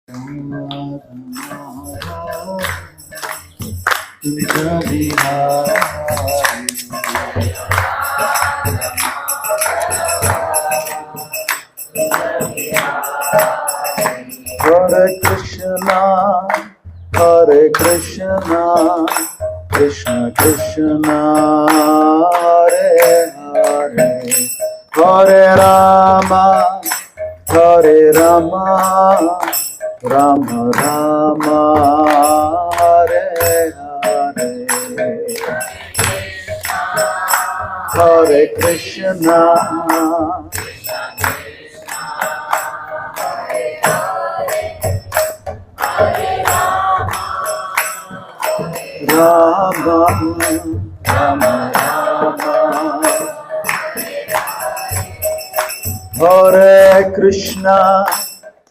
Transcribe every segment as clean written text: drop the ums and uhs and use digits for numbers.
Hare Krishna, Hare Krishna, Krishna Krishna, Hare Hare, Hare Rama, Hare Rama, Rama Rama, Hare Hare, Hare Krishna, Rama, Rama, Rama, Hare Krishna,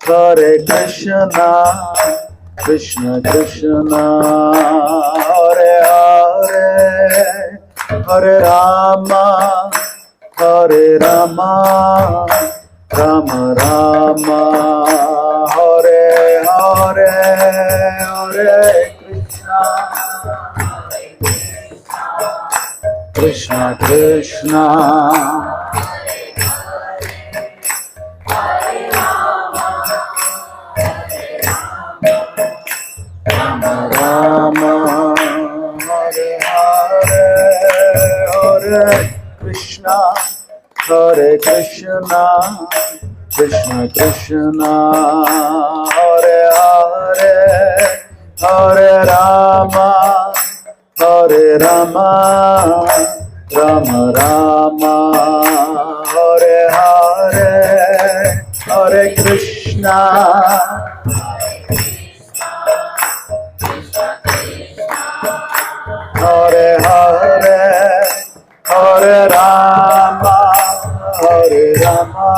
Hare Krishna, Krishna Krishna, Hare Hare, Hare Rama, Hare Rama, Rama Rama, Hare Hare, Hare Krishna Krishna, Rama Rama, Hare Hare, Hare Krishna, Hare Krishna, Krishna Krishna, Hare Hare, Hare Rama, Hare Rama, Rama Rama, Hare Hare, Hare Krishna, Hare Hare, Hare Rama, Hare Rama,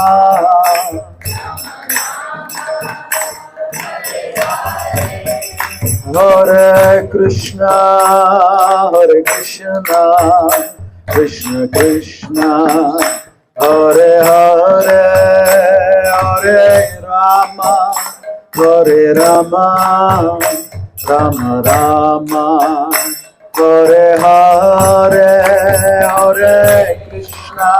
Hare Krishna, Hare Krishna, Krishna Krishna, Hare Hare, Hare Rama, Hare Rama, Rama Rama, Hare Hare, Hare Krishna,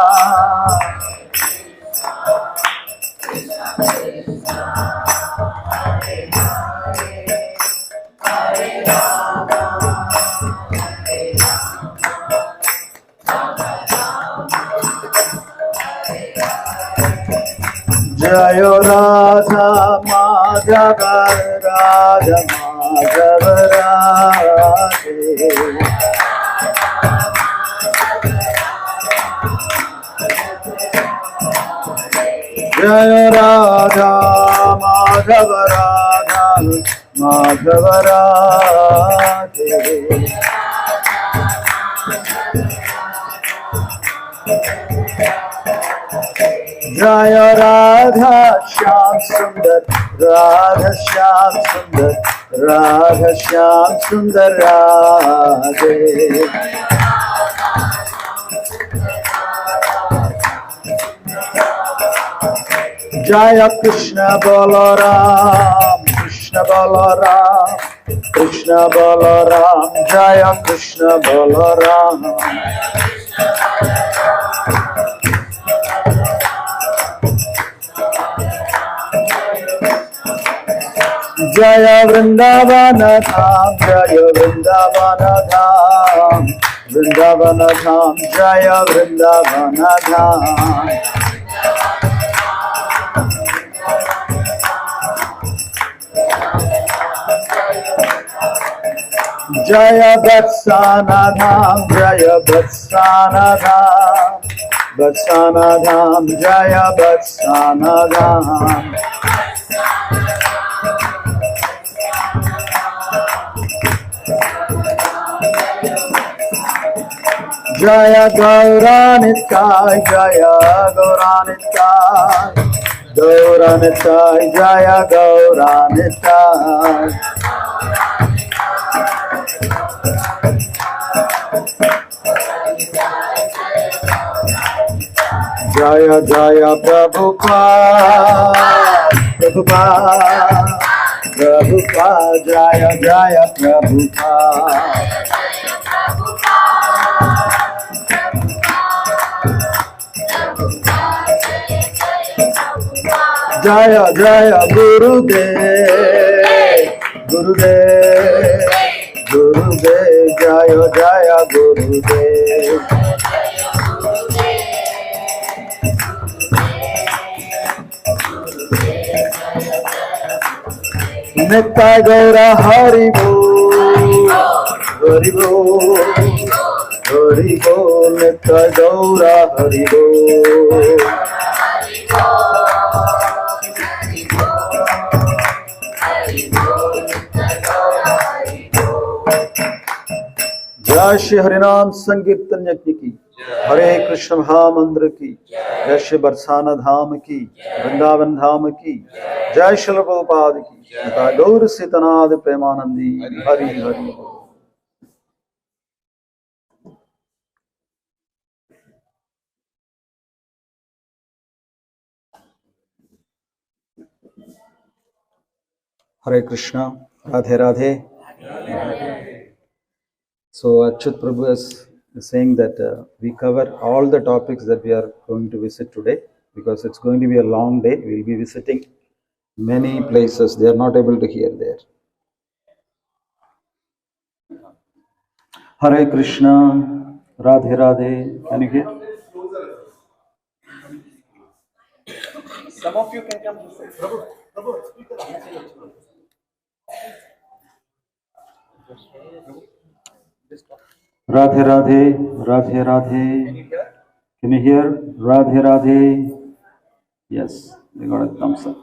Jayo Radha Madhava, Radha Madhava Radhe, Jayo Radha Madhava, Radha Madhava Radhe, Jaya Radha Shyam Sundar, Radha Shyam Sundar, Radha Shyam Sundar Radhe, Jaya Krishna Balaram, Krishna Balaram, Krishna Balaram, Jaya Krishna Balaram, Jaya Vrindavana Dham, Jaya Vrindavana Dham, Vrindavana Dham, Jaya Vrindavana Dham, Jaya Barsana Dham, Jaya Barsana Dham, Barsana Dham, Jaya Barsana Dham, Jaya Gauranitai, Jaya Gauranitai, Gauranitai, Jaya Gauranitai, Jaya Jaya Prabhupada, Prabhupada, Prabhupada, Jaya Jaya Prabhupada. Jaya Jaya Gurudev, Gurudev, Gurudev, Jaya Jaya Gurudev. Nitya Gaura Hari Bol, Hari Bol, Hari Bol, Nitya Gaura Hari Bol. जय श्री हरिनाम संकीर्तन यज्ञ की, हरे कृष्ण महामंत्र की, जय श्री बरसाना धाम की, वृंदावन धाम की, जय श्री प्रभुपाद की, तथा गौर सीतनाथ Premanandi, Hari Hari. Hare Krishna, Radhe Radhe. So Achyut Prabhu is saying that we cover all the topics that we are going to visit today, because it's going to be a long day. We will be visiting many places. They are not able to hear there. Hare Krishna, Radhe Radhe. Can you hear? Some of you can come to say, Prabhu, Radhe Radhe, Radhe Radhe. Can you hear? Radhe Radhe. Yes, we got a thumbs up.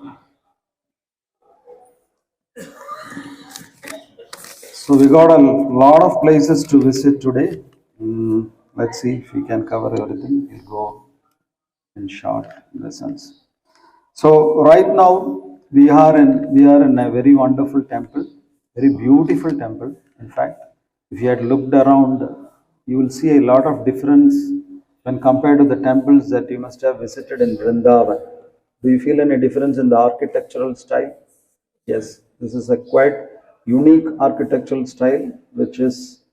So we got a lot of places to visit today. Let's see if we can cover everything. We'll go in short lessons. So right now we are in a very wonderful temple, very beautiful temple. In fact, if you had looked around, you will see a lot of difference when compared to the temples that you must have visited in Vrindavan. Do you feel any difference in the architectural style? Yes, this is a quite unique architectural style, which is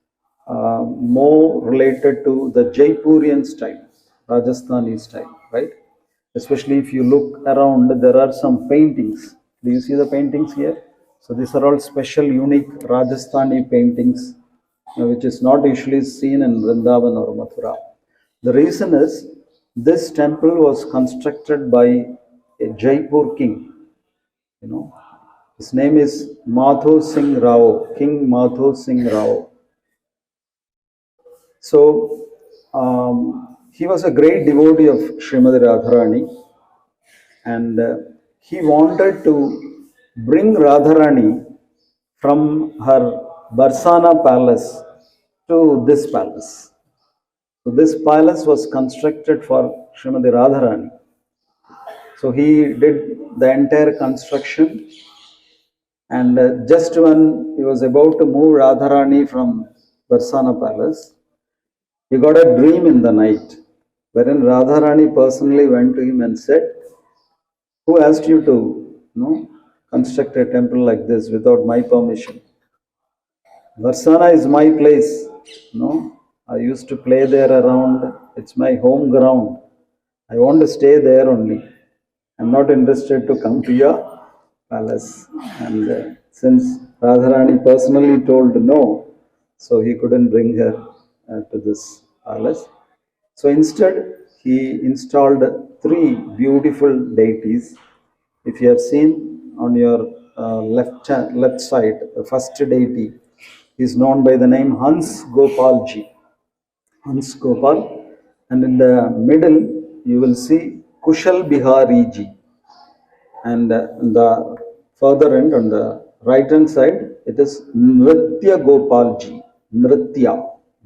more related to the Jaipurian style, Rajasthani style, right? Especially if you look around, there are some paintings. Do you see the paintings here? So these are all special, unique Rajasthani paintings, which is not usually seen in Vrindavan or Mathura. The reason is this temple was constructed by a Jaipur king. His name is Madho Singh Rao, King Madho Singh Rao. So he was a great devotee of Srimati Radharani, and he wanted to bring Radharani from her Barsana palace to this palace. So this palace was constructed for Srimati Radharani. So he did the entire construction, and just when he was about to move Radharani from Barsana palace, he got a dream in the night, wherein Radharani personally went to him and said, "Who asked you to construct a temple like this without my permission? Barsana is my place. I used to play there around. It's my home ground. I want to stay there only. I'm not interested to come to your palace." And since Radharani personally told no, so he couldn't bring her to this palace. So instead, he installed three beautiful deities. If you have seen on your left side, the first deity is known by the name Hans Gopalji. Hans Gopal, and in the middle you will see Kushal Bihari ji, and the further end on the right hand side it is Nritya Gopal ji, Nritya,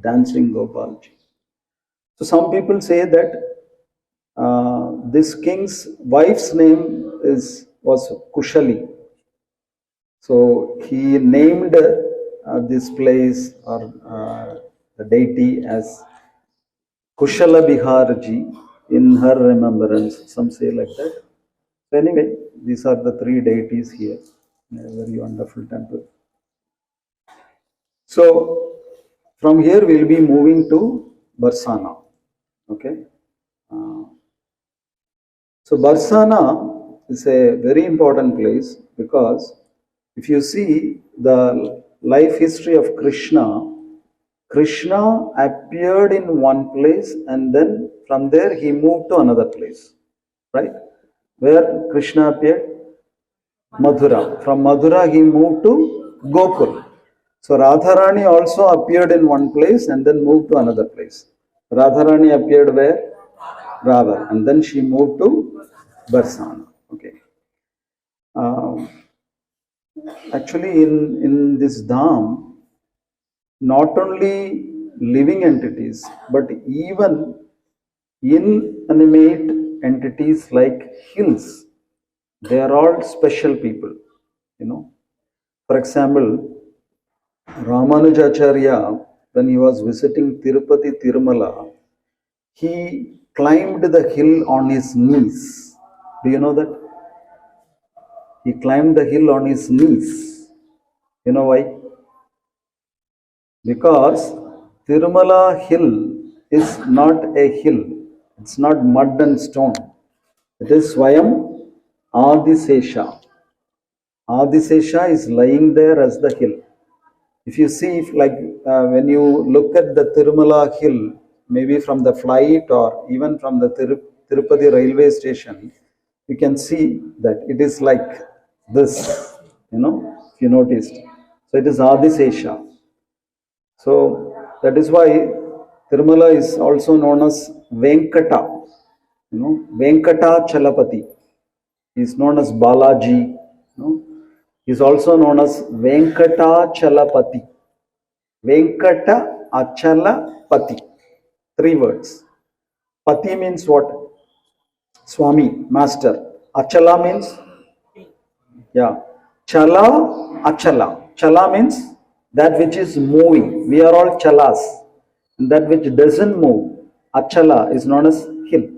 dancing Gopal ji. So some people say that this king's wife's name was Kushali. So he named this place or the deity as Kushala Biharji in her remembrance. Some say like that. So anyway, these are the three deities here. A very wonderful temple. So from here we will be moving to Barsana. Okay. So Barsana is a very important place because if you see the life history of Krishna, Krishna appeared in one place and then from there he moved to another place, right? Where Krishna appeared? Mathura. From Mathura he moved to Gokul. So Radharani also appeared in one place and then moved to another place. Radharani appeared where? Radha. And then she moved to Barsana. Okay. Actually, in this dham, not only living entities, but even inanimate entities like hills, they are all special people. You know, for example, Ramanujacharya, when he was visiting Tirupati Tirumala, he climbed the hill on his knees. Do you know that? He climbed the hill on his knees. You know why? Because Tirumala hill is not a hill. It's not mud and stone. It is Swayam Adisesha. Adisesha is lying there as the hill. If you see, when you look at the Tirumala hill, maybe from the flight or even from the Tirupati railway station, you can see that it is like this, if you noticed. So it is Adisesha. So that is why Tirumala is also known as Venkata. Venkata Chalapati. He is known as Balaji. He is also known as Venkata Chalapati. Venkata Achalapati. 3 words. Pati means what? Swami, master. Achala means? Yeah. Chala, Achala. Chala means that which is moving. We are all chalas. And that which doesn't move, Achala, is known as hill.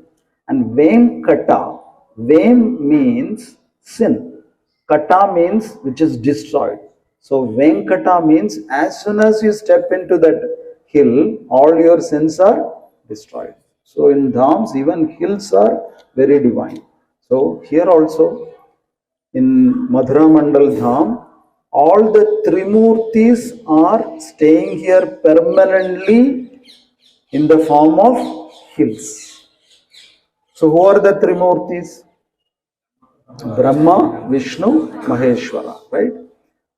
And Venkata, Vem means sin. Kata means which is destroyed. So Venkata means as soon as you step into that hill, all your sins are destroyed. So in dhams, even hills are very divine. So here also, in Madhura Mandal Dham, all the Trimurtis are staying here permanently in the form of hills. So who are the Trimurtis? Brahma, Vishnu, Maheshwara, right?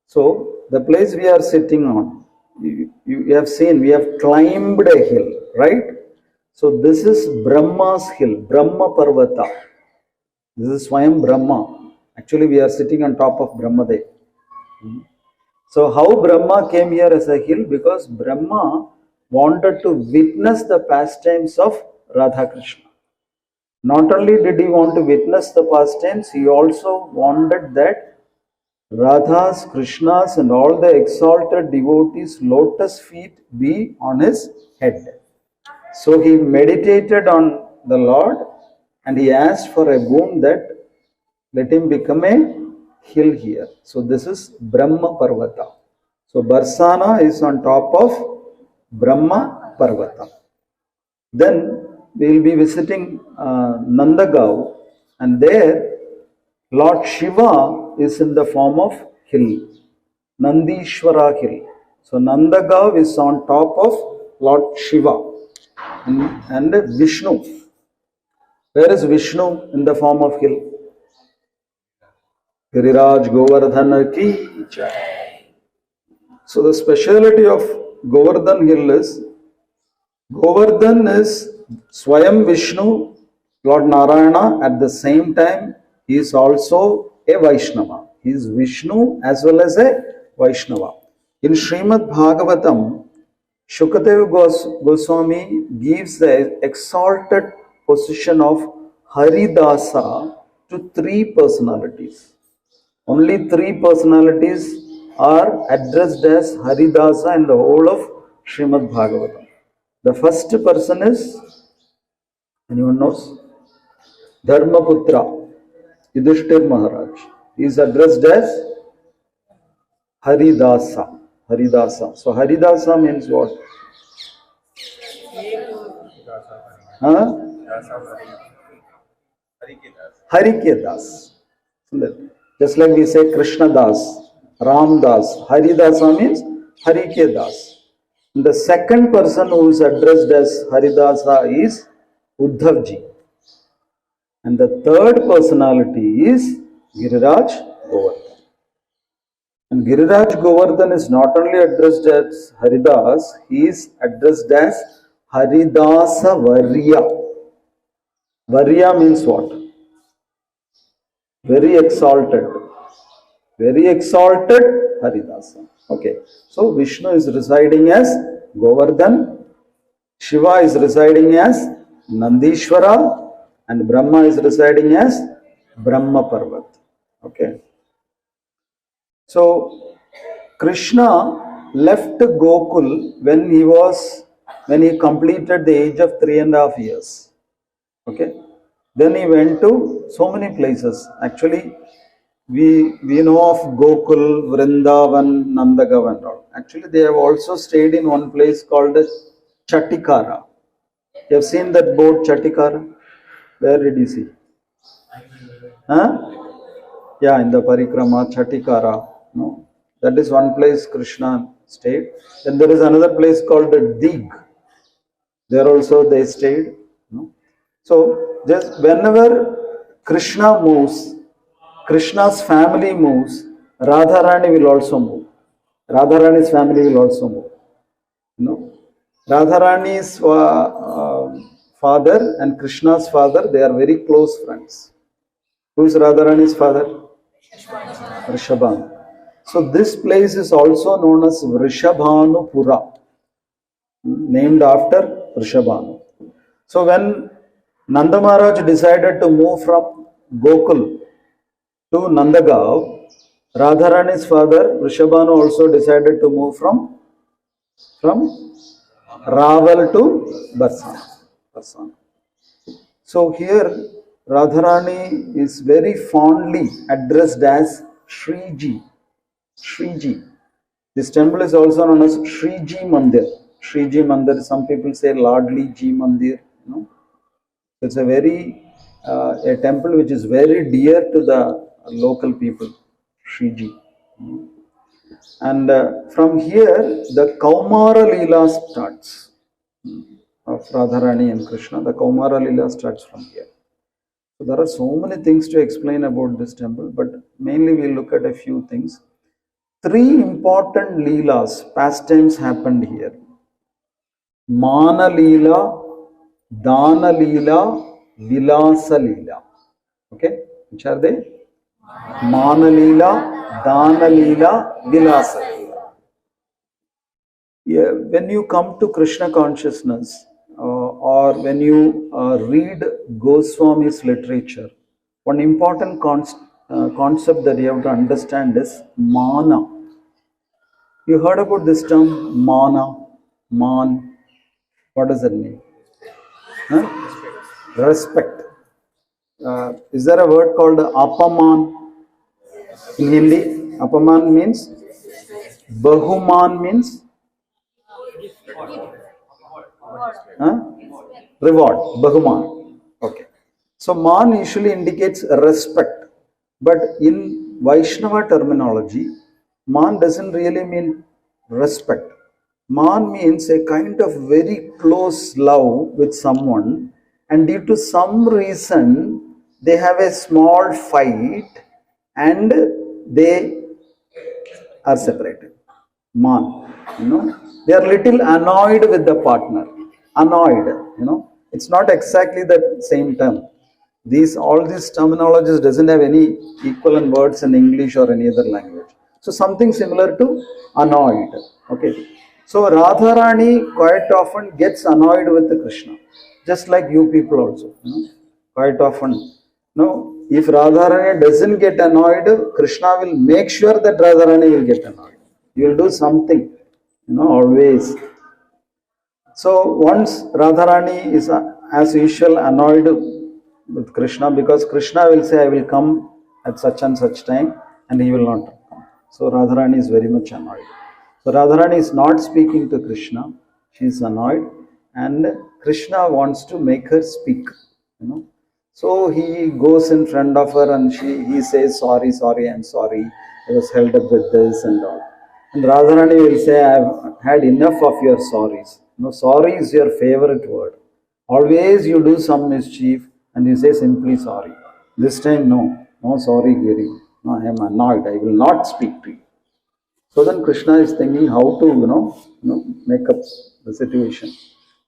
So the place we are sitting on, you have seen, we have climbed a hill, right? So this is Brahma's hill, Brahma Parvata. This is Swayam Brahma. Actually, we are sitting on top of Brahmadev. So how Brahma came here as a hill? Because Brahma wanted to witness the pastimes of Radha Krishna. Not only did he want to witness the pastimes, he also wanted that Radha's, Krishna's and all the exalted devotees' lotus feet be on his head. So he meditated on the Lord and he asked for a boon that let him become a hill here. So this is Brahma Parvata. So Barsana is on top of Brahma Parvata. Then we will be visiting Nandagaon, and there Lord Shiva is in the form of hill, Nandishwara hill. So Nandagaon is on top of Lord Shiva and Vishnu. Where is Vishnu in the form of hill? Giriraj Govardhan ki jai. So the speciality of Govardhan hill is, Govardhan is Swayam Vishnu, Lord Narayana. At the same time, he is also a Vaishnava. He is Vishnu as well as a Vaishnava. In Srimad Bhagavatam, Shukadeva Goswami gives the exalted position of Haridasa to 3 personalities. Only 3 personalities are addressed as Haridasa in the whole of Srimad Bhagavatam. The first person is, anyone knows? Dharmaputra, Yudhishthir Maharaj. He is addressed as Haridasa. Haridasa. So Haridasa means what? Huh? Harike Das. Just like we say Krishna Das, Ram Das. Haridasa means Harike Das. The second person who is addressed as Haridasa is Uddhavji. And the third personality is Giriraj Govardhan. And Giriraj Govardhan is not only addressed as Haridas, he is addressed as Haridasa Varya. Varya means what? Very exalted. Very exalted Haridasa. Okay. So Vishnu is residing as Govardhan, Shiva is residing as Nandishwara, and Brahma is residing as Brahma Parvat. Okay. So Krishna left Gokul when he completed the age of 3.5 years. Okay. Then he went to so many places. Actually, we know of Gokul, Vrindavan, Nandagaon and all. Actually, they have also stayed in one place called Chatikara. You have seen that board Chatikara? Where did you see? Huh? Yeah, in the Parikrama, Chatikara. No? That is one place Krishna stayed. Then there is another place called Dig. There also they stayed. No? So, just whenever Krishna moves, Krishna's family moves, Radharani will also move. Radharani's family will also move. No? Radharani's father and Krishna's father, they are very close friends. Who is Radharani's father? Vrishabhanu. So this place is also known as Vrishabhanupura, named after Vrishabhanu. So when Nanda Maharaj decided to move from Gokul to Nandagaon, Radharani's father Vrishabhanu also decided to move from Raval to Barsana. So here Radharani is very fondly addressed as Shriji. Shriji. This temple is also known as Shriji Mandir. Shriji Mandir, some people say Ladli Ji Mandir. No? It's a a temple which is very dear to the local people, Shriji. And from here, the Kaumara Leela starts of Radharani and Krishna. The Kaumara Leela starts from here. So there are so many things to explain about this temple, but mainly we'll look at a few things. 3 important Leelas, pastimes happened here. Mana Leela, Dana Leela, Vilasa Leela. Okay, which are they? Mana Leela, Dana Leela, Vilasa Leela. Yeah, when you come to Krishna consciousness or when you read Goswami's literature, one important concept that you have to understand is Mana. You heard about this term, Mana, Man. What does it mean? Huh? Respect. Is there a word called Apaman in Hindi? Apaman means? Bahuman means? Huh? Reward. Bahuman. Okay. So Man usually indicates respect. But in Vaishnava terminology, Man doesn't really mean respect. Man means a kind of very close love with someone, and due to some reason they have a small fight and they are separated. Man, they are little annoyed with the partner. Annoyed, it's not exactly the same term. All these terminologies doesn't have any equivalent words in English or any other language. So something similar to annoyed. Okay. So Radharani quite often gets annoyed with Krishna, just like you people also. Quite often. If Radharani doesn't get annoyed, Krishna will make sure that Radharani will get annoyed. You will do something, always. So once Radharani is as usual annoyed with Krishna, because Krishna will say, I will come at such and such time, and he will not come. So Radharani is very much annoyed. So Radharani is not speaking to Krishna. She is annoyed, and Krishna wants to make her speak. So he goes in front of her, and he says, "Sorry, sorry, I'm sorry. I was held up with this and all." And Radharani will say, "I've had enough of your sorries. Sorry is your favorite word. Always you do some mischief and you say simply sorry. This time, no sorry, Giri. No, I am annoyed. I will not speak to you." So then Krishna is thinking how to, make up the situation.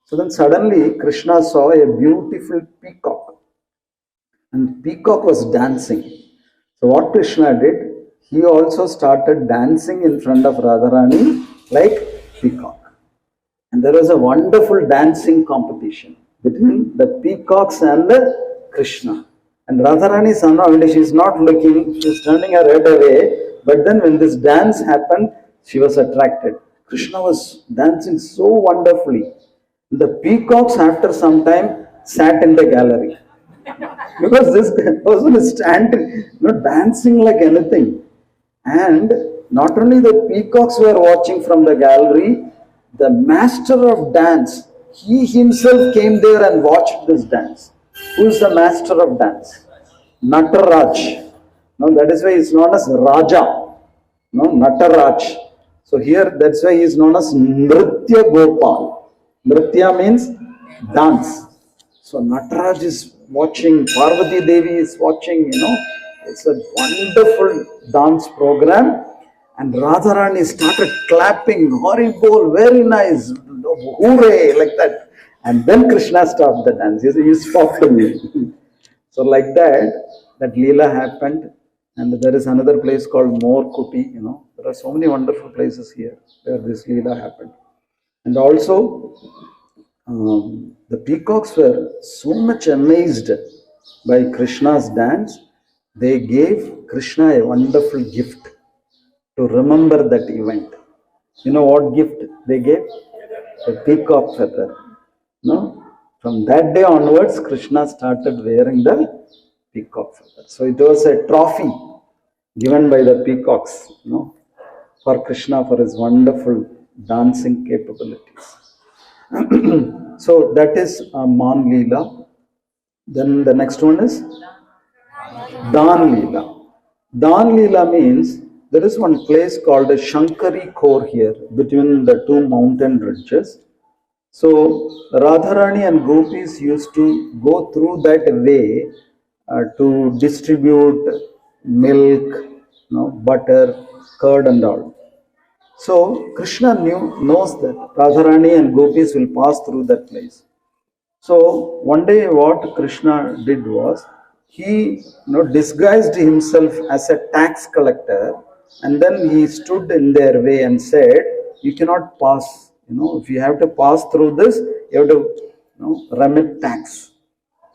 So then suddenly Krishna saw a beautiful peacock, and peacock was dancing. So what Krishna did, he also started dancing in front of Radharani like peacock. And there was a wonderful dancing competition between the peacocks and the Krishna. And Radharani is annoyed, she is not looking, she is turning her head away. But then when this dance happened, she was attracted. Krishna was dancing so wonderfully. The peacocks after some time sat in the gallery. Because this person is standing, dancing like anything. And not only the peacocks were watching from the gallery, the master of dance, he himself came there and watched this dance. Who is the master of dance? Nataraj. That is why he is known as Raja. Nataraj. So here, that's why he is known as Nritya Gopal. Nritya means dance. So Nataraj is watching, Parvati Devi is watching, it's a wonderful dance program. And Radharani started clapping, horrible, very nice, hooray, like that. And then Krishna stopped the dance. He spoke to me. So like that Leela happened. And there is another place called Morkuti, There are so many wonderful places here where this Leela happened. And also, the peacocks were so much amazed by Krishna's dance, they gave Krishna a wonderful gift to remember that event. You know what gift they gave? A peacock feather. From that day onwards, Krishna started wearing the peacock feather. So it was a trophy given by the peacocks, for Krishna for his wonderful dancing capabilities. So that is Man Leela. Then the next one is Dan Leela. Dan Leela means there is one place called a Shankari Khor here between the two mountain ridges. So Radharani and gopis used to go through that way to distribute milk, butter, curd and all. So Krishna knows that Radharani and gopis will pass through that place. So one day what Krishna did was, he disguised himself as a tax collector, and then he stood in their way and said, "You cannot pass. If you have to pass through this, you have to remit tax."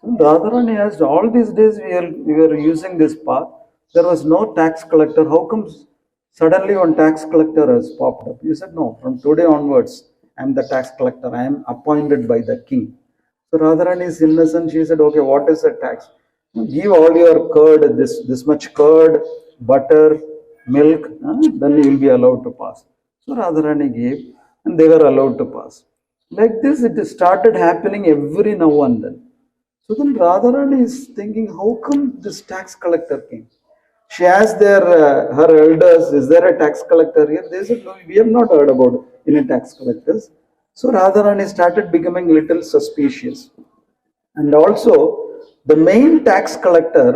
So Radharani asked, "All these days we were using this path. There was no tax collector. How comes suddenly one tax collector has popped up?" He said, "No, from today onwards, I am the tax collector. I am appointed by the king." So Radharani is innocent. She said, "Okay, what is the tax? Give all your curd, this much curd, butter, milk, then you will be allowed to pass." So Radharani gave, and they were allowed to pass. Like this, it started happening every now and then. So then Radharani is thinking, how come this tax collector came? She asked her elders, "Is there a tax collector here?" They said, "No, we have not heard about any tax collectors." So Radharani started becoming little suspicious. And also, the main tax collector,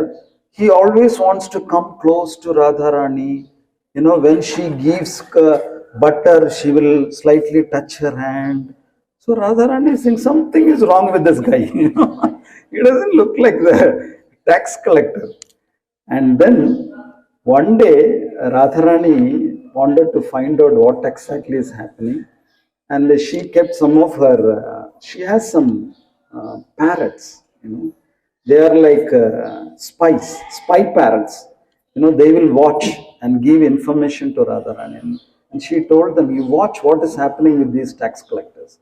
he always wants to come close to Radharani. When she gives butter, she will slightly touch her hand. So Radharani is saying, something is wrong with this guy. He doesn't look like the tax collector. And then one day, Radharani wanted to find out what exactly is happening. And she kept some of her, she has some parrots, They are like spy parrots. They will watch and give information to Radharani. And she told them, "You watch what is happening with these tax collectors."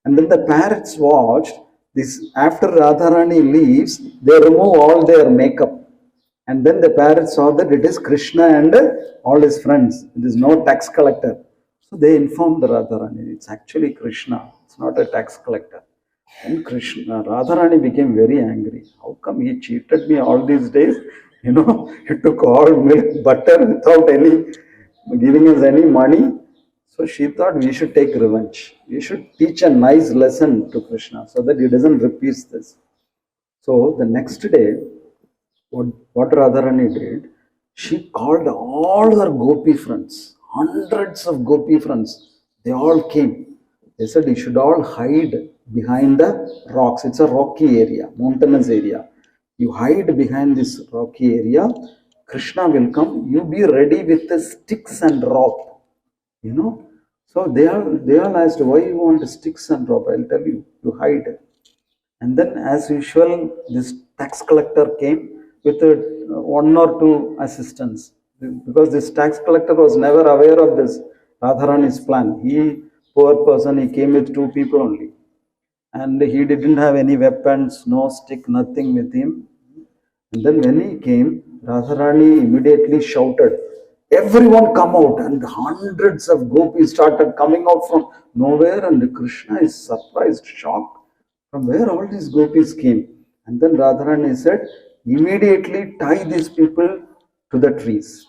And then the parrots watched this. After Radharani leaves, they remove all their makeup. And then the parents saw that it is Krishna and all his friends. It is no tax collector. So they informed the Radharani, it's actually Krishna. It's not a tax collector. And Radharani became very angry. How come he cheated me all these days? He took all milk, butter without giving us any money. So she thought we should take revenge. We should teach a nice lesson to Krishna so that he doesn't repeat this. So the next day, what Radharani did, she called all her gopi friends, hundreds of gopi friends. They all came. They said you should all hide behind the rocks. It's a rocky area, mountainous area. You hide behind this rocky area. Krishna will come. You be ready with the sticks and rope. So they all asked, why you want sticks and rope? I'll tell you. You hide. And then, as usual, this tax collector came with one or two assistants, because this tax collector was never aware of this Radharani's plan. He, poor person, he came with 2 people only, and he didn't have any weapons, no stick, nothing with him. And then when he came, Radharani immediately shouted, everyone come out, and hundreds of gopis started coming out from nowhere, and Krishna is surprised, shocked, from where all these gopis came. And then Radharani said, immediately tie these people to the trees.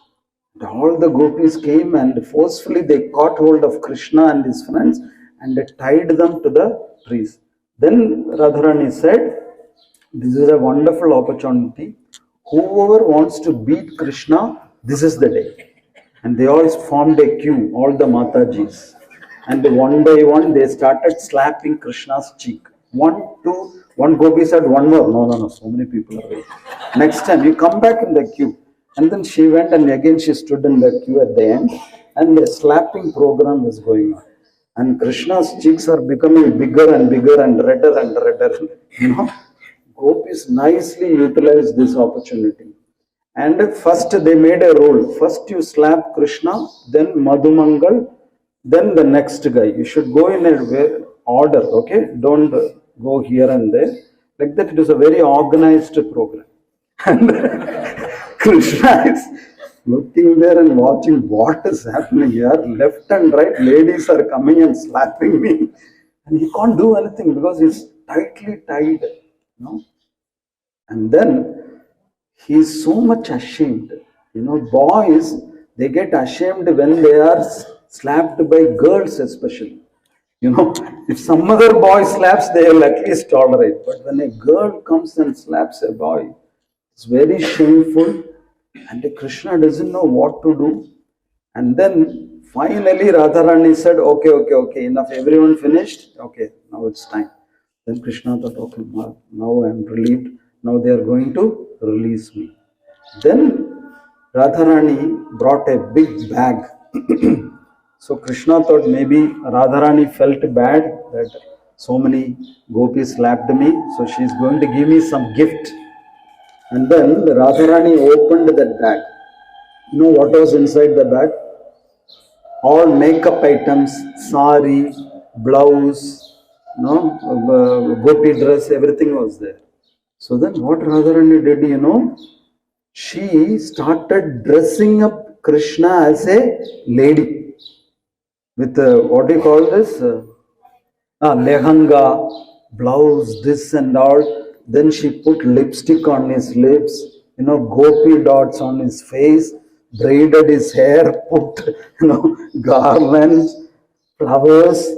And all the gopis came and forcefully they caught hold of Krishna and his friends and they tied them to the trees. Then Radharani said, this is a wonderful opportunity. Whoever wants to beat Krishna, this is the day. And they all formed a queue, all the Matajis. And one by one, they started slapping Krishna's cheek. 1, 2, one gopi said, one more. No, so many people are waiting. Next time, you come back in the queue. And then she went and again she stood in the queue at the end. And the slapping program was going on. And Krishna's cheeks are becoming bigger and bigger and redder and redder. Gopis nicely utilized this opportunity. And first they made a rule. First you slap Krishna, then Madhumangal, then the next guy. You should go in a order, okay? Don't go here and there. Like that, it is a very organized program. And Krishna is looking there and watching what is happening here. Left and right, ladies are coming and slapping me. And he can't do anything because he's tightly tied. And then he is so much ashamed. Boys, they get ashamed when they are slapped by girls especially. If some other boy slaps, they will at least tolerate. But when a girl comes and slaps a boy, it's very shameful. And Krishna doesn't know what to do. And then finally Radharani said, okay, enough. Everyone finished? Okay, now it's time. Then Krishna thought, okay, now I am relieved. Now they are going to release me. Then Radharani brought a big bag. So Krishna thought maybe Radharani felt bad that so many gopis slapped me. So she is going to give me some gift. And then the Radharani opened that bag. What was inside the bag? All makeup items, sari, blouse, gopi dress, everything was there. So then what Radharani did, she started dressing up Krishna as a lady. With what do you call this? Lehanga, blouse, this and all. Then she put lipstick on his lips, gopi dots on his face, braided his hair, put, garlands, flowers.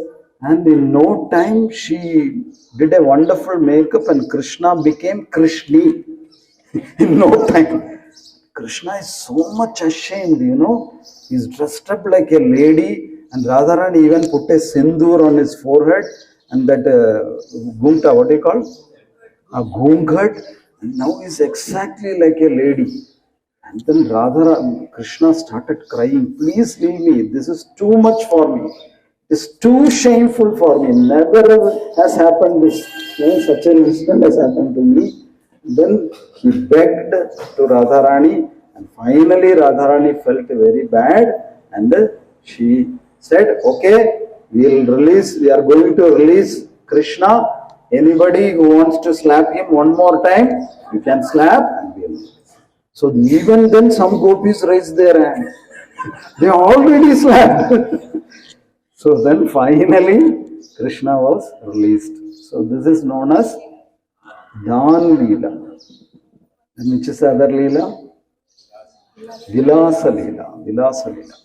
And in no time, she did a wonderful makeup and Krishna became Krishni. In no time. Krishna is so much ashamed, He's dressed up like a lady. And Radharani even put a sindoor on his forehead and that gunta, what do you call? A gungat. And now he's exactly like a lady. And then Krishna started crying, please leave me. This is too much for me. It's too shameful for me. Never has happened this. Such an incident has happened to me. Then he begged to Radharani. And finally Radharani felt very bad. And she said, okay, we are going to release Krishna. Anybody who wants to slap him one more time, you can slap and we'll release. So even then some gopis raised their hand. They already slapped. So then finally Krishna was released. So this is known as Dan Leela. And which is the other Leela? Vilasa Leela. Vilasa Leela.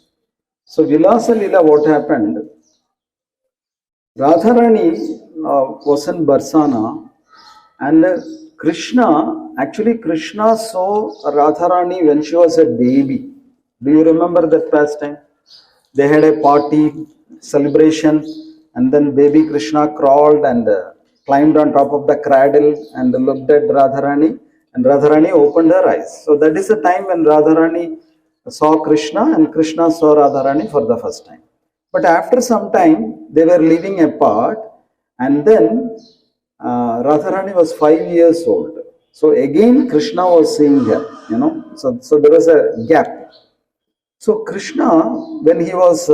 So Vilasa Leela, what happened? Radharani was in Barsana, and Krishna saw Radharani when she was a baby. Do you remember that pastime? They had a party, celebration, and then baby Krishna crawled and climbed on top of the cradle and looked at Radharani, and Radharani opened her eyes. So that is the time when Radharani saw Krishna and Krishna saw Radharani for the first time. But after some time, they were living apart, and then Radharani was 5 years old. So again, Krishna was seeing her, So there was a gap. So Krishna, when he was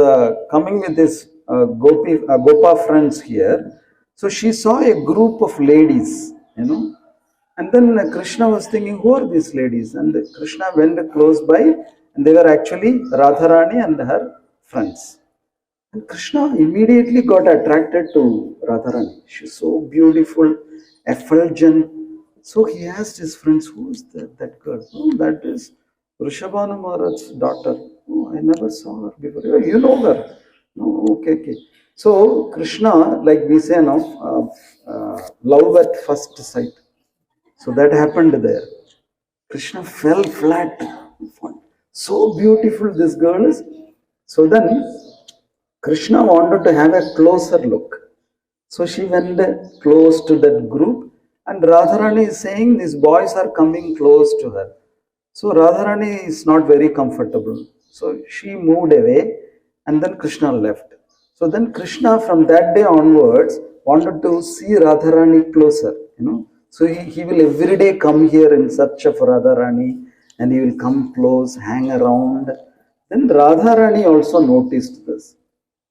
coming with his Gopa friends here, so she saw a group of ladies, And then Krishna was thinking, who are these ladies? And Krishna went close by, and they were actually Radharani and her friends. And Krishna immediately got attracted to Radharani. She's so beautiful, effulgent. So he asked his friends, who is that girl? Oh, that is Rishabhanu Maharaj's daughter. Oh, I never saw her before. Oh, you know her? No, okay. So Krishna, like we say now, love at first sight. So that happened there. Krishna fell flat. So beautiful this girl is. So then Krishna wanted to have a closer look. So she went close to that group, and Radharani is saying these boys are coming close to her. So Radharani is not very comfortable. So she moved away, and then Krishna left. So then Krishna from that day onwards wanted to see Radharani closer, So he will every day come here in search of Radharani, and he will come close, hang around. Then Radharani also noticed this.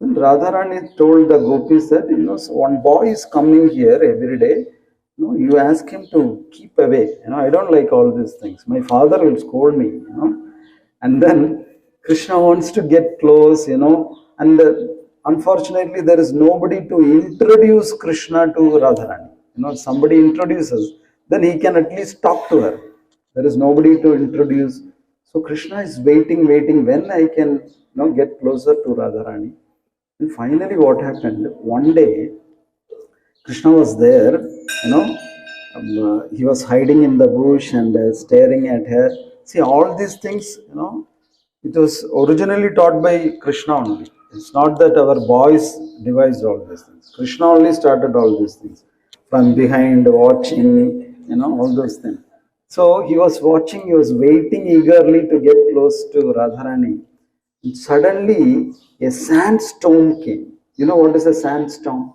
Then Radharani told the gopis that, so one boy is coming here every day. You ask him to keep away. I don't like all these things. My father will scold me, And then Krishna wants to get close, And unfortunately, there is nobody to introduce Krishna to Radharani. Somebody introduces, then he can at least talk to her. There is nobody to introduce. So Krishna is waiting, when I can, get closer to Radharani. And finally, what happened? One day, Krishna was there, he was hiding in the bush and staring at her. See, all these things, it was originally taught by Krishna only. It's not that our boys devised all these things. Krishna only started all these things. From behind, watching, all those things. So he was watching, he was waiting eagerly to get close to Radharani. And suddenly, a sandstorm came. You know what is a sandstorm?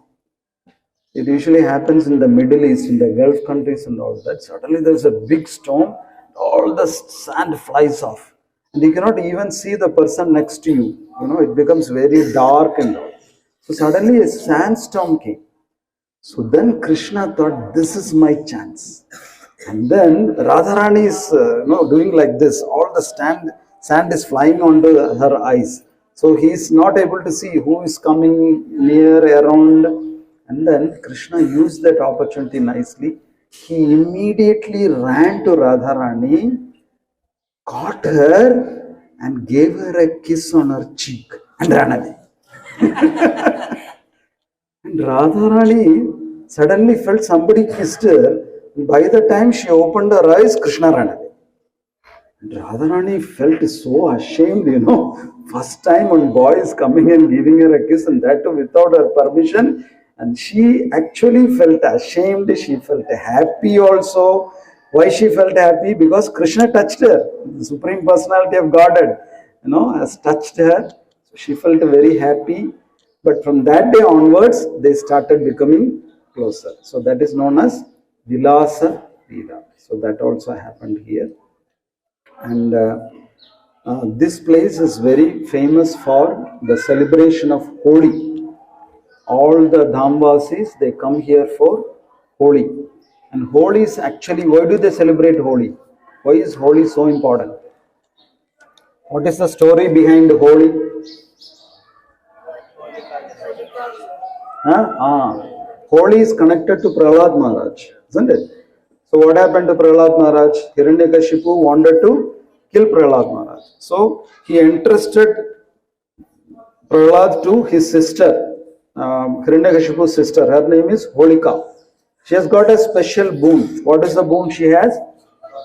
It usually happens in the Middle East, in the Gulf countries and all that. Suddenly there's a big storm, all the sand flies off. And you cannot even see the person next to you. It becomes very dark and all. So suddenly a sandstorm came. So then Krishna thought, this is my chance. And then Radharani is doing like this. All the sand is flying onto her eyes. So he is not able to see who is coming near, around. And then Krishna used that opportunity nicely. He immediately ran to Radharani, caught her, and gave her a kiss on her cheek and ran away. And Radharani suddenly felt somebody kissed her. By the time she opened her eyes, Krishna ran away. And Radharani felt so ashamed, First time one boy is coming and giving her a kiss, and that too without her permission. And she actually felt ashamed. She felt happy also. Why she felt happy? Because Krishna touched her. The Supreme Personality of Godhead, has touched her. So she felt very happy. But from that day onwards, they started becoming closer. So that is known as Vilasa Leela. So that also happened here. And this place is very famous for the celebration of Holi. All the Dhamvasis, they come here for Holi. And Holi is actually, why do they celebrate Holi? Why is Holi so important? What is the story behind Holi? Holi is connected to Prahlad Maharaj, isn't it? So what happened to Prahlad Maharaj? Hiranyakashipu wanted to kill Prahlad Maharaj. So he entrusted Prahlad to his sister, Hiranyakashipu's sister. Her name is Holika. She has got a special boon. What is the boon she has?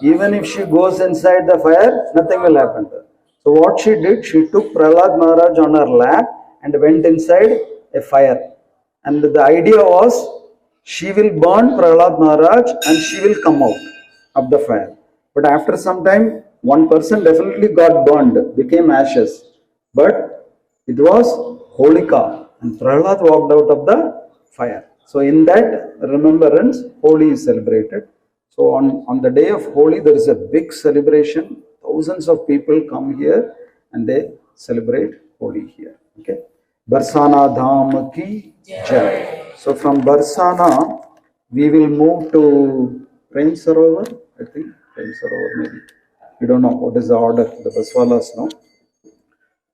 Even if she goes inside the fire, nothing will happen to her. So what she did, she took Prahlad Maharaj on her lap and went inside a fire. And the idea was, she will burn Prahlad Maharaj and she will come out of the fire. But after some time, one person definitely got burned, became ashes. But it was Holika, and Prahlad walked out of the fire. So in that remembrance, Holi is celebrated. So on the day of Holi, there is a big celebration. Thousands of people come here and they celebrate Holi here. Okay. Barsana Dham ki Jai. So from Barsana, we will move to Prem Sarovar. I think Prem Sarovar maybe. We don't know what is the order. The Baswalas know.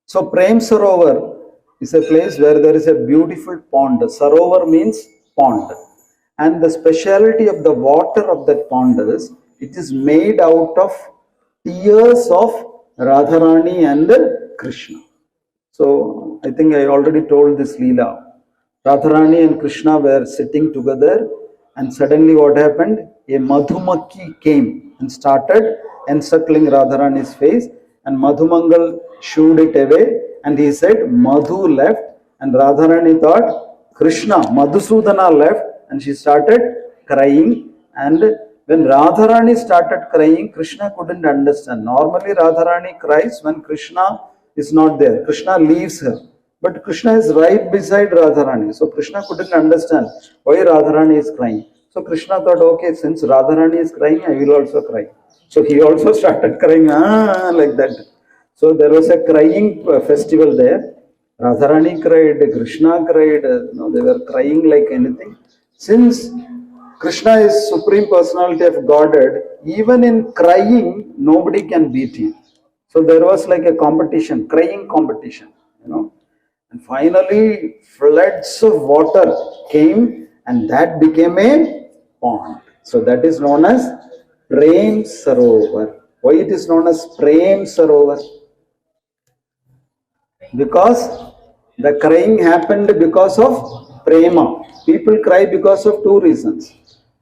So Prem Sarovar is a place where there is a beautiful pond. Sarovar means pond. And the speciality of the water of that pond is, it is made out of tears of Radharani and Krishna. So I think I already told this Leela. Radharani and Krishna were sitting together, and suddenly what happened? A Madhumakki came and started encircling Radharani's face, and Madhumangal shooed it away, and he said Madhu left, and Radharani thought Krishna, Madhusudana left, and she started crying. And when Radharani started crying, Krishna couldn't understand. Normally Radharani cries when Krishna is not there. Krishna leaves her. But Krishna is right beside Radharani. So Krishna couldn't understand why Radharani is crying. So Krishna thought, okay, since Radharani is crying, I will also cry. So he also started crying, like that. So there was a crying festival there. Radharani cried, Krishna cried, they were crying like anything. Since Krishna is Supreme Personality of Godhead, even in crying, nobody can beat him. So there was like a competition, crying competition, And finally, floods of water came, and that became a pond. So that is known as Prem Sarovar. Why it is known as Prem Sarovar? Because the crying happened because of prema. People cry because of two reasons.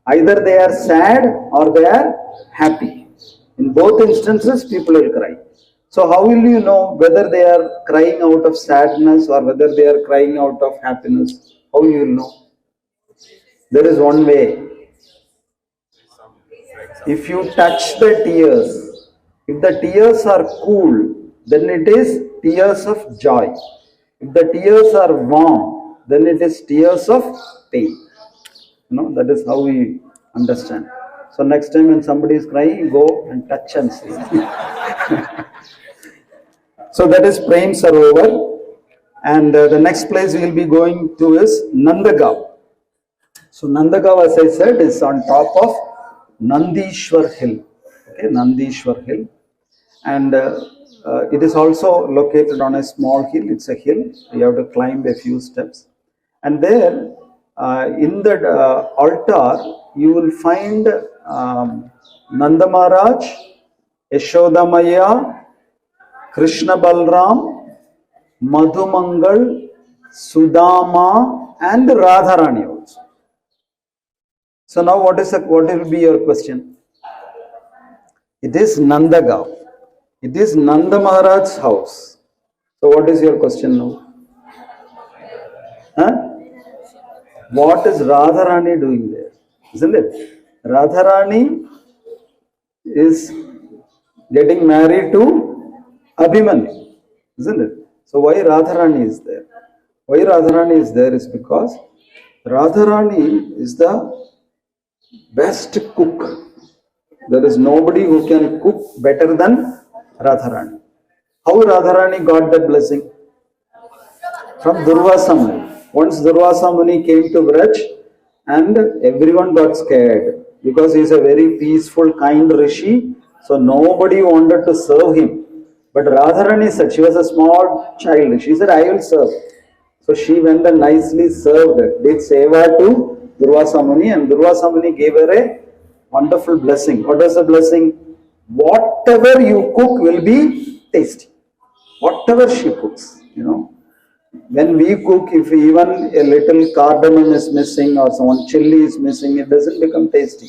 Either they are sad or they are happy. In both instances, people will cry. So how will you know whether they are crying out of sadness or whether they are crying out of happiness? How will you know? There is one way. If you touch the tears, if the tears are cool, then it is tears of joy. If the tears are warm, then it is tears of pain. That is how we understand. So next time when somebody is crying, go and touch and see. So that is Prem Sarovar. And the next place we will be going to is Nandagaon. So Nandagaon, as I said, is on top of Nandishwar Hill. Okay, Nandishwar Hill. And it is also located on a small hill. It's a hill. You have to climb a few steps. And there, in the altar, you will find Nanda Maharaj, Yashoda Maya, Krishna Balram, Madhumangal, Sudama, and Radharani also. So now what will be your question? It is Nandagaon. It is Nanda Maharaj's house. So what is your question now? What is Radharani doing there? Isn't it? Radharani is getting married to Abhimanyu. Isn't it? So why Radharani is there? Why Radharani is there is because Radharani is the best cook. There is nobody who can cook better than Radharani. How Radharani got that blessing? From Durvasa Muni. Once Durvasa Muni came to Vraj, and everyone got scared because he is a very peaceful, kind Rishi. So nobody wanted to serve him. But Radharani said, she was a small child, she said, I will serve. So she went and nicely served, did seva to Durvasa Muni, and Durvasa Muni gave her a wonderful blessing. What was the blessing? Whatever you cook will be tasty. Whatever she cooks, When we cook, if even a little cardamom is missing or some chili is missing, it doesn't become tasty.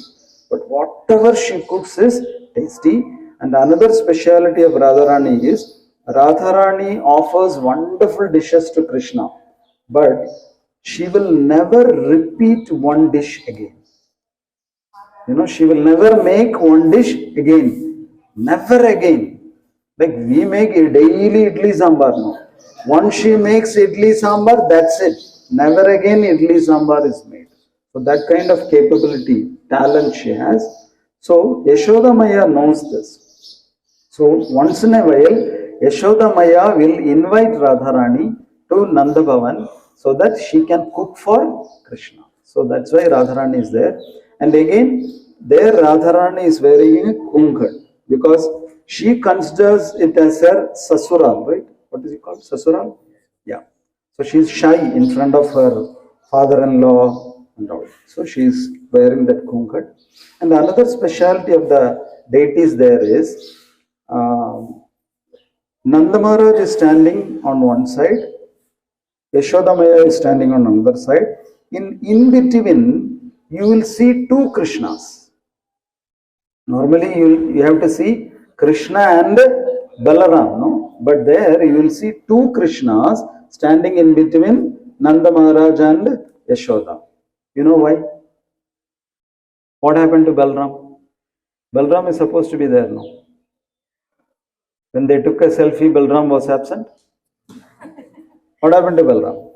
But whatever she cooks is tasty. And another speciality of Radharani is, Radharani offers wonderful dishes to Krishna, but she will never repeat one dish again. She will never make one dish again. Never again. Like we make a daily idli sambar, no. Once she makes idli sambar, that's it. Never again idli sambar is made. So that kind of capability, talent she has. So Yashoda Maya knows this. So once in a while, Yashoda Maya will invite Radharani to Nanda Bhavan so that she can cook for Krishna. So that's why Radharani is there. And again, there Radharani is wearing a kunkat because she considers it as her sasural, right? What is it called? Sasural? Yeah. So she is shy in front of her father-in-law and all. So she is wearing that kunkat. And another specialty of the deities there is Nanda Maharaj is standing on one side, Yashoda Maya is standing on another side. In between, you will see two Krishnas. Normally, you have to see Krishna and Balaram, no? But there you will see two Krishnas standing in between Nanda Maharaj and Yashoda. You know why? What happened to Balaram? Balaram is supposed to be there, no? When they took a selfie, Balaram was absent. What happened to Balaram?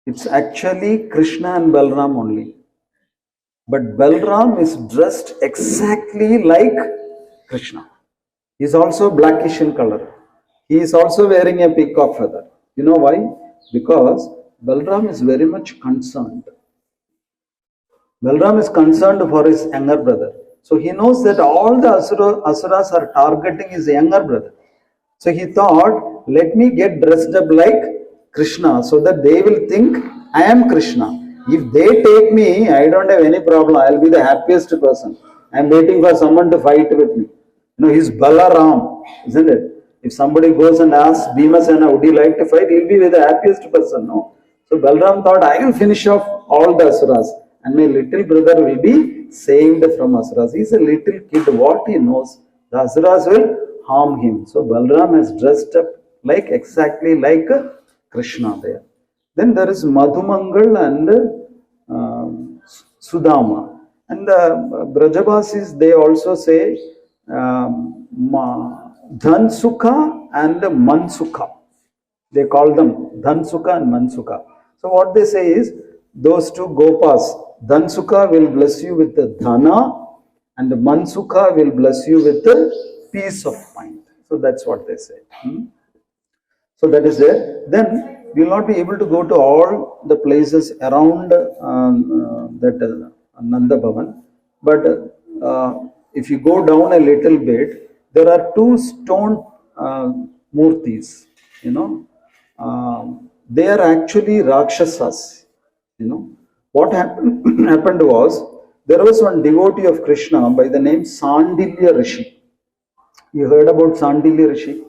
It's actually Krishna and Balaram only. But Balaram is dressed exactly like Krishna. He is also blackish in color. He is also wearing a peacock feather. You know why? Because Balaram is very much concerned. Balaram is concerned for his younger brother. So he knows that all the asuras are targeting his younger brother. So he thought, let me get dressed up like Krishna so that they will think I am Krishna. If they take me, I don't have any problem. I will be the happiest person. I am waiting for someone to fight with me. He's Balaram, isn't it? If somebody goes and asks Bhimasena, would you like to fight? He'll be the happiest person, no? So Balaram thought, I will finish off all the asuras and my little brother will be saved from asuras. He's a little kid. What he knows, the asuras will harm him. So Balaram has dressed up exactly like Krishna there. Then there is Madhumangal and Sudama. And the Brajavasis, they also say Dhansukha and Mansukha. They call them Dhansukha and Mansukha. So what they say is, those two Gopas, Dhansukha will bless you with the Dhana and Mansukha will bless you with the peace of mind. So that's what they say. So that is there. Then we will not be able to go to all the places around that Nanda Bhavan. But if you go down a little bit, there are two stone murtis. They are actually Rakshasas. What happened was, there was one devotee of Krishna by the name Sandilya Rishi. You heard about Sandilya Rishi?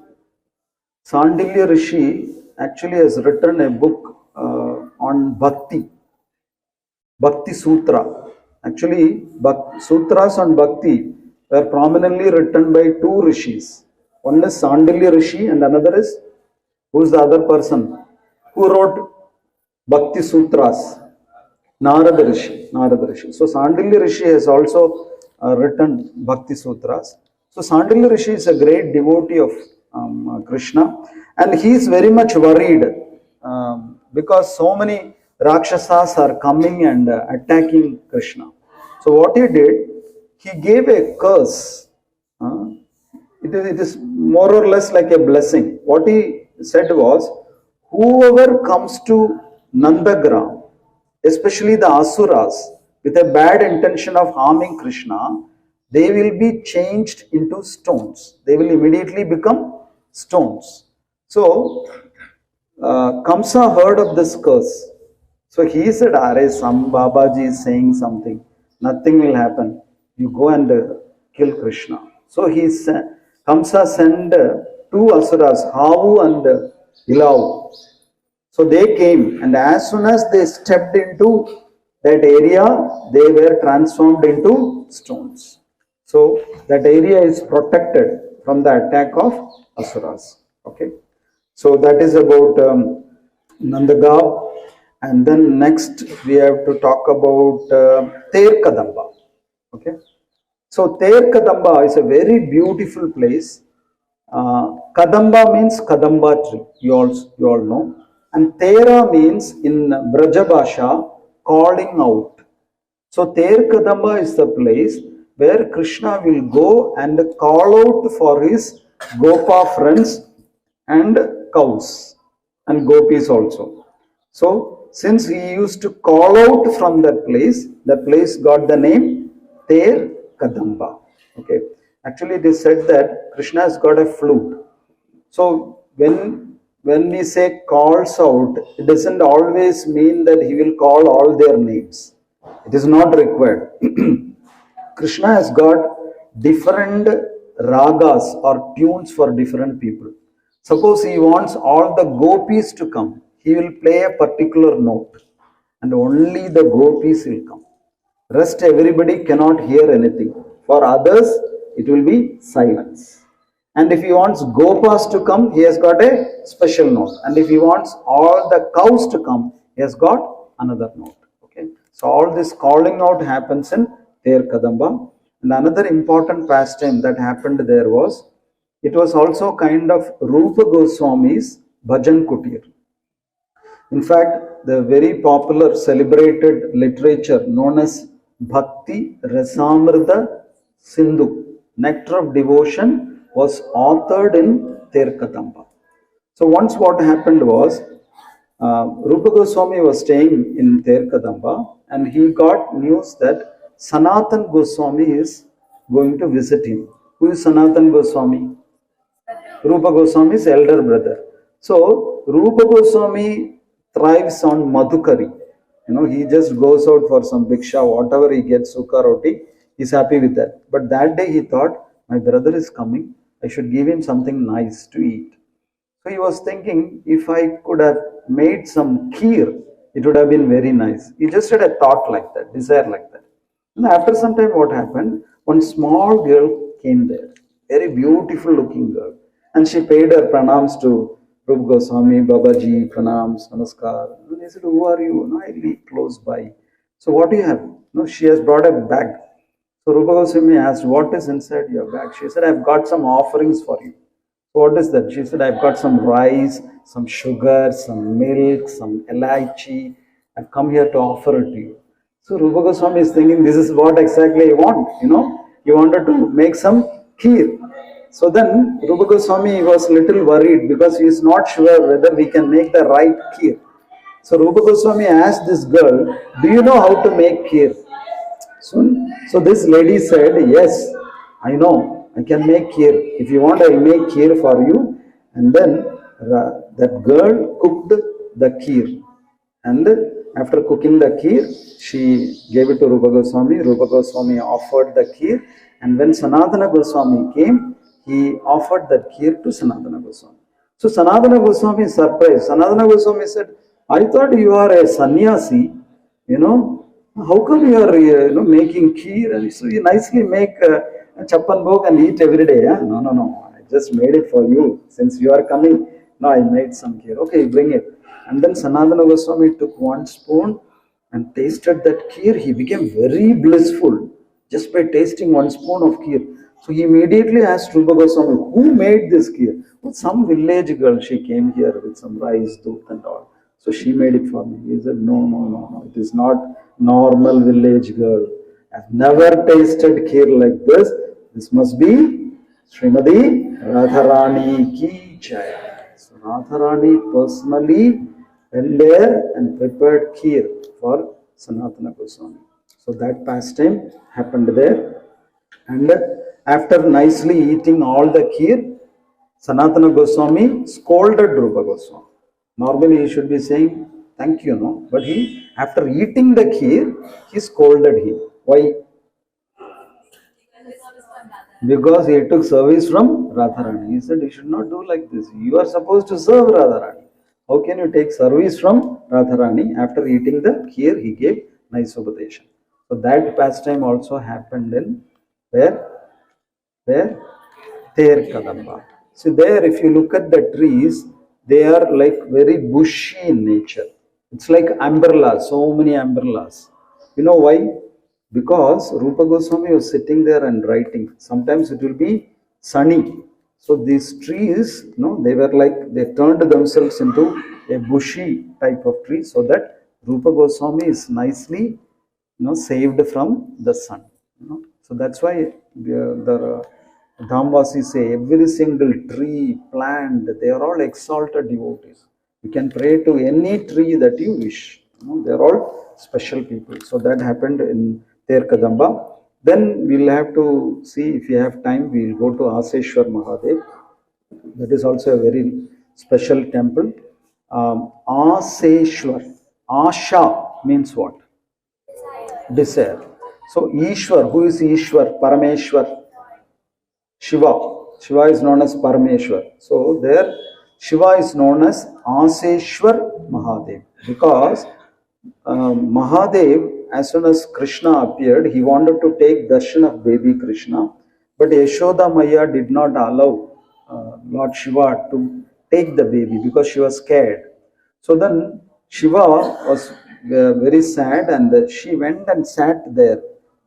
Sandilya Rishi actually has written a book on Bhakti, Bhakti Sutra. Actually, sutras on Bhakti were prominently written by two rishis. One is Sandilya Rishi and another is, who is the other person? Who wrote Bhakti Sutras? Narada Rishi. So Sandilya Rishi has also written Bhakti Sutras. So Sandilya Rishi is a great devotee of Krishna, and he is very much worried because so many Rakshasas are coming and attacking Krishna. So what he did, he gave a curse. It is more or less like a blessing. What he said was, whoever comes to Nandagram, especially the Asuras, with a bad intention of harming Krishna, they will be changed into stones. They will immediately become stones. So Kamsa heard of this curse. So he said, Are, some Babaji is saying something. Nothing will happen. You go and kill Krishna. So Kamsa sent two asuras, Havu and Ilavu. So they came, and as soon as they stepped into that area, they were transformed into stones. So that area is protected from the attack of asuras. Okay. So that is about Nandagaon. And then next we have to talk about Ter Kadamba. Okay. So Ter Kadamba is a very beautiful place. Kadamba means Kadamba tree, you all know. And Tera means in Brajabhasha, calling out. So Ter Kadamba is the place where Krishna will go and call out for his Gopa friends and cows and gopis also. So since he used to call out from that place got the name Ter Kadamba. Okay. Actually, it is said that Krishna has got a flute. So when we say calls out, it doesn't always mean that he will call all their names. It is not required. Krishna has got different ragas or tunes for different people. Suppose he wants all the gopis to come, he will play a particular note and only the gopis will come. Rest everybody cannot hear anything. For others, it will be silence. And if he wants gopas to come, he has got a special note. And if he wants all the cows to come, he has got another note. Okay. So all this calling out happens in Ter Kadamba. And another important pastime that happened there was, it was also kind of Rupa Goswami's Bhajan Kutir. In fact, the very popular celebrated literature known as Bhakti Rasamrita Sindhu, Nectar of Devotion, was authored in Ter Kadamba. So once what happened was, Rupa Goswami was staying in Ter Kadamba and he got news that Sanatan Goswami is going to visit him. Who is Sanatan Goswami? Rupa Goswami's elder brother. So Rupa Goswami thrives on Madhukari. He just goes out for some bhiksha, whatever he gets, sukha roti, he's happy with that. But that day he thought, my brother is coming, I should give him something nice to eat. So he was thinking, if I could have made some kheer, it would have been very nice. He just had a thought like that, desire like that. And after some time what happened? One small girl came there, very beautiful looking girl. And she paid her pranams to Rupa Goswami, Babaji, pranams, namaskar. And he said, who are you? No, I live close by. So what do you have? No, she has brought a bag. So Rupa Goswami asked, what is inside your bag? She said, I've got some offerings for you. So what is that? She said, I've got some rice, some sugar, some milk, some elaichi. I've come here to offer it to you. So Rupa Goswami is thinking, this is what exactly you want, He wanted to make some kheer. So then Rupa Goswami was a little worried because he is not sure whether we can make the right kheer. So Rupa Goswami asked this girl, do you know how to make kheer? So this lady said, yes, I know, I can make kheer. If you want, I will make kheer for you. And then that girl cooked the kheer. And after cooking the kheer, she gave it to Rupa Goswami. Rupa Goswami offered the kheer. And when Sanatana Goswami came, he offered that kheer to Sanatana Goswami. So Sanatana Goswami is surprised. Sanatana Goswami said, I thought you are a sannyasi, how come you are making kheer? And so you nicely make chappan bhog and eat every day. Huh? No, I just made it for you. Since you are coming, now I made some kheer. Okay, bring it. And then Sanatana Goswami took one spoon and tasted that kheer. He became very blissful just by tasting one spoon of kheer. So he immediately asked Rupa Goswami, who made this kheer? Well, some village girl, she came here with some rice, doodh and all. So she made it for me. He said, no, it is not normal village girl. I've never tasted kheer like this. This must be Srimati Radharani ki jai. So Radharani personally went there and prepared kheer for Sanatana Goswami. So that pastime happened there. And after nicely eating all the kheer, Sanatana Goswami scolded Rupa Goswami. Normally he should be saying thank you, no? But he, after eating the kheer, he scolded him. Why? Because he took service from Radharani. He said, you should not do like this. You are supposed to serve Radharani. How can you take service from Radharani? After eating the kheer, he gave nice upadeshan. So that pastime also happened in where? Where? Ter Kadamba. So there, if you look at the trees, they are like very bushy in nature. It's like umbrellas, so many umbrellas. You know why? Because Rupa Goswami was sitting there and writing. Sometimes it will be sunny. So these trees, they were like, they turned themselves into a bushy type of tree so that Rupa Goswami is nicely, saved from the sun. So that's why the Dhamvasis say every single tree, plant, they are all exalted devotees. You can pray to any tree that you wish. They are all special people. So that happened in Ter Kadamba. Then we'll have to see, if you have time, we'll go to Aseshwar Mahadev. That is also a very special temple. Aseshwar. Asha means what? Desire. So Ishwar, who is Ishwar? Parameshwar. Shiva. Shiva is known as Parameshwar. So there Shiva is known as Aseshwar Mahadev, because Mahadev, as soon as Krishna appeared, he wanted to take darshan of baby Krishna, but Yashoda Maya did not allow Lord Shiva to take the baby because she was scared. So then Shiva was very sad, and she went and sat there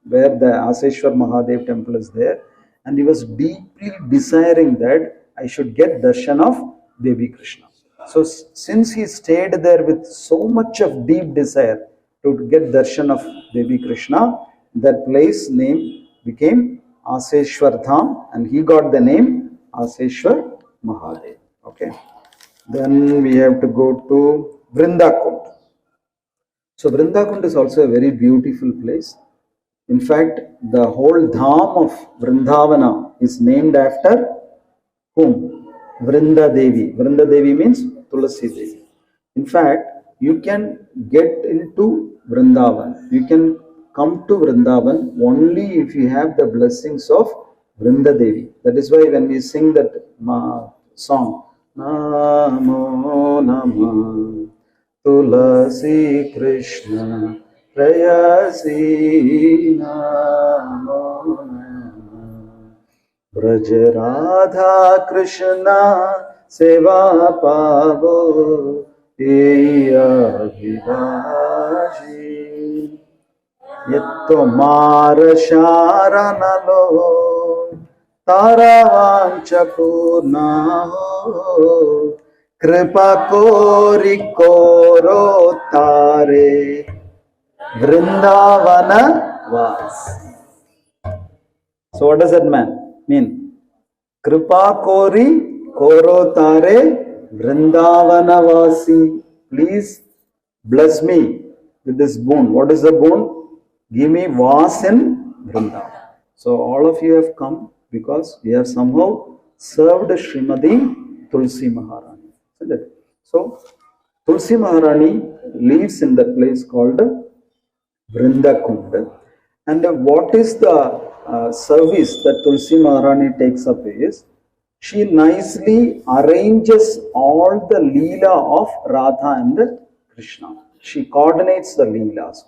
where the Aseshwar Mahadev temple is there, and he was deeply desiring that I should get darshan of baby Krishna. So since he stayed there with so much of deep desire to get darshan of baby Krishna, that place name became Aseshwar Dham, and he got the name Aseshwar Mahadev. Okay. Then we have to go to Vrindakund. So Vrindakund is also a very beautiful place. In fact, the whole dham of Vrindavana is named after whom? Vrinda Devi. Vrinda Devi means Tulasi Devi. In fact, you can get into Vrindavan. You can come to Vrindavan only if you have the blessings of Vrinda Devi. That is why when we sing that song, Namo Namah Tulasi Krishna Prayasi Namo Namah Braj Radha Krishna Seva Pavo Iya Vidashi Yatto Mara Sharanalo Taravancha Purna Ho Kripa Kori Koro Tare Vrindavana Vas. So what does that mean? Kripa Kori Koro Tare Vrindavana Vasi. Please bless me with this boon. What is the boon? Give me Vas in Vrindavan. So all of you have come because we have somehow served Srimati Tulsi Maharani. So Tulsi Maharani lives in the place called Vrindakund. And what is the service that Tulsi Maharani takes up is, she nicely arranges all the Leela of Radha and Krishna. She coordinates the Leelas.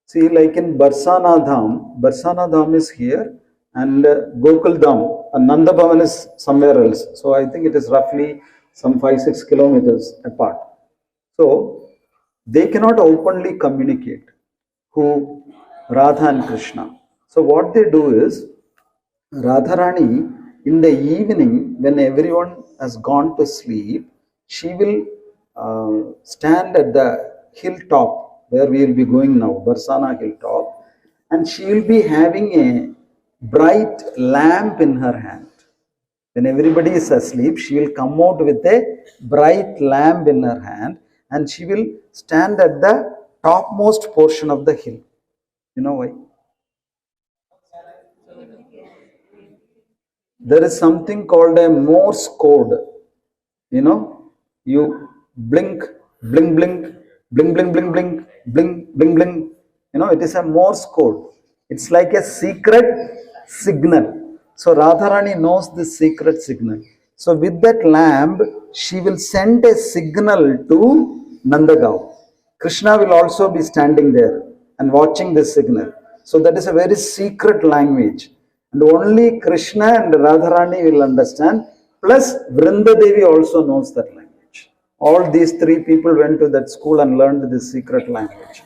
See, like in Barsana Dham is here, and Gokul Dham, and Nanda Bhavan is somewhere else. So I think it is roughly some 5-6 kilometers apart. So they cannot openly communicate, who? Radha and Krishna. So what they do is, Radharani, in the evening when everyone has gone to sleep, she will stand at the hilltop where we will be going now, Barsana hilltop, and she will be having a bright lamp in her hand. When everybody is asleep, she will come out with a bright lamp in her hand, and she will stand at the topmost portion of the hill. You know why? there is something called a Morse code. You know, you blink, blink, blink, blink, blink, blink, blink, blink, blink, blink. You know, it is a Morse code. It's like a secret signal. So Radharani knows this secret signal. So with that lamp, she will send a signal to Nandagaon. Krishna will also be standing there and watching this signal. So that is a very secret language. And only Krishna and Radharani will understand. Plus Vrinda Devi also knows that language. All these three people went to that school and learned this secret language.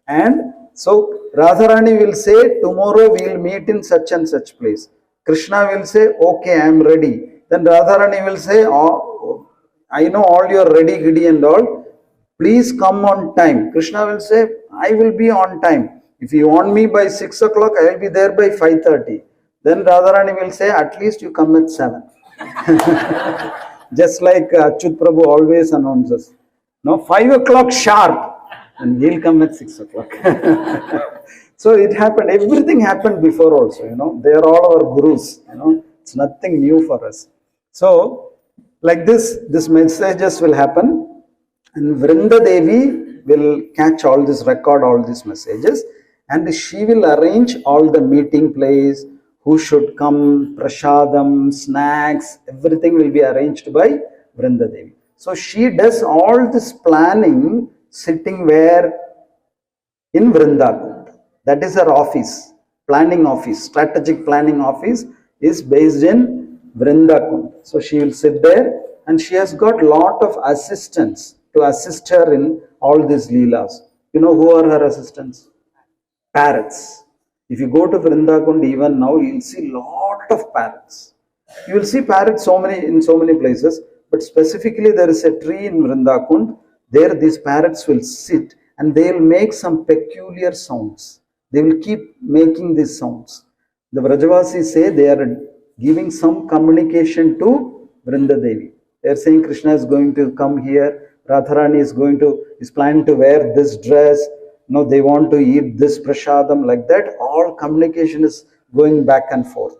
And so Radharani will say, tomorrow we will meet in such and such place. Krishna will say, okay, I am ready. Then Radharani will say, oh, I know all your ready, giddy and all. Please come on time. Krishna will say, I will be on time. If you want me by 6 o'clock, I will be there by 5:30. Then Radharani will say, at least you come at 7. Just like Achyut Prabhu always announces. No, 5 o'clock sharp. And he'll come at 6 o'clock. So it happened. Everything happened before also, you know. They are all our gurus, you know. It's nothing new for us. So, like this messages will happen. And Vrinda Devi will catch all this, record all these messages. And she will arrange all the meeting place, who should come, prashadam, snacks, everything will be arranged by Vrinda Devi. So she does all this planning sitting where? In Vrindavan. That is her office, planning office, strategic planning office is based in Vrindavan. So she will sit there and she has got lot of assistants to assist her in all these leelas. You know who are her assistants? Parrots. If you go to Vrindavan even now, you will see lot of parrots. You will see parrots in so many places, but specifically there is a tree in Vrindavan. There these parrots will sit and they will make some peculiar sounds. They will keep making these sounds. The Vrajavasis say they are giving some communication to Vrinda Devi. They are saying Krishna is going to come here, Radharani is planning to wear this dress, no, they want to eat this prashadam, like that. All communication is going back and forth.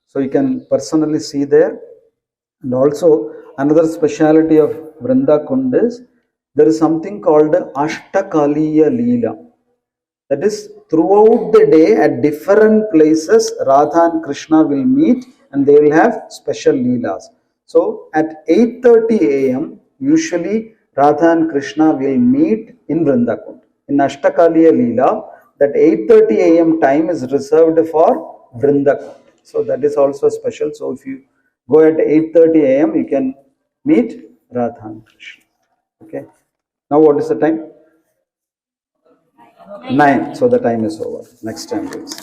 So you can personally see there. And also another speciality of Vrinda Kund is there is something called Ashtakaliya Leela. That is, throughout the day at different places, Radha and Krishna will meet and they will have special Leelas. So at 8:30 a.m., usually Radha and Krishna will meet in Vrindavan. In Ashtakaliya Leela, that 8:30 a.m. time is reserved for Vrindavan. So that is also special. So if you go at 8:30 a.m., you can meet Radha and Krishna. Okay. Now what is the time? 9. So the time is over. Next time, please.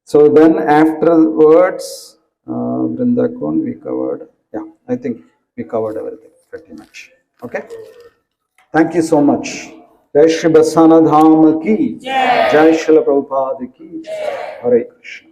So then afterwards, Vrindavan we covered. Yeah, I think we covered everything pretty much. Okay. Thank you so much. Jai Shri Barsana Dham ki, Jai Shri Prabhupada ki, Hare Krishna.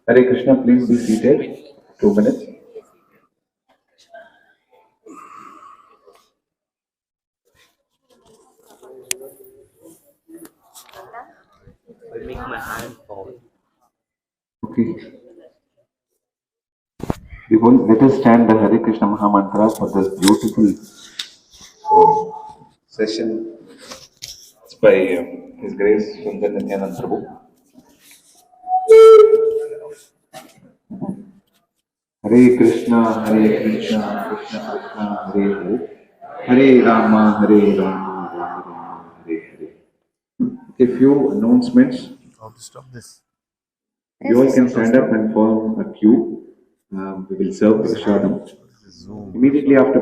Hare Krishna, please be seated. 2 minutes. I make my hand fall. Okay. Let us stand the Hare Krishna Maha Mantra for this beautiful session. It's by His Grace Sundar Nityanand Prabhu. Hare Krishna, Krishna Krishna, Hare Hare, Hare Rama, Rama Rama, Hare Hare. A few announcements. How to stop this? You all can stand up and form a queue. We will serve Prashadam. Immediately after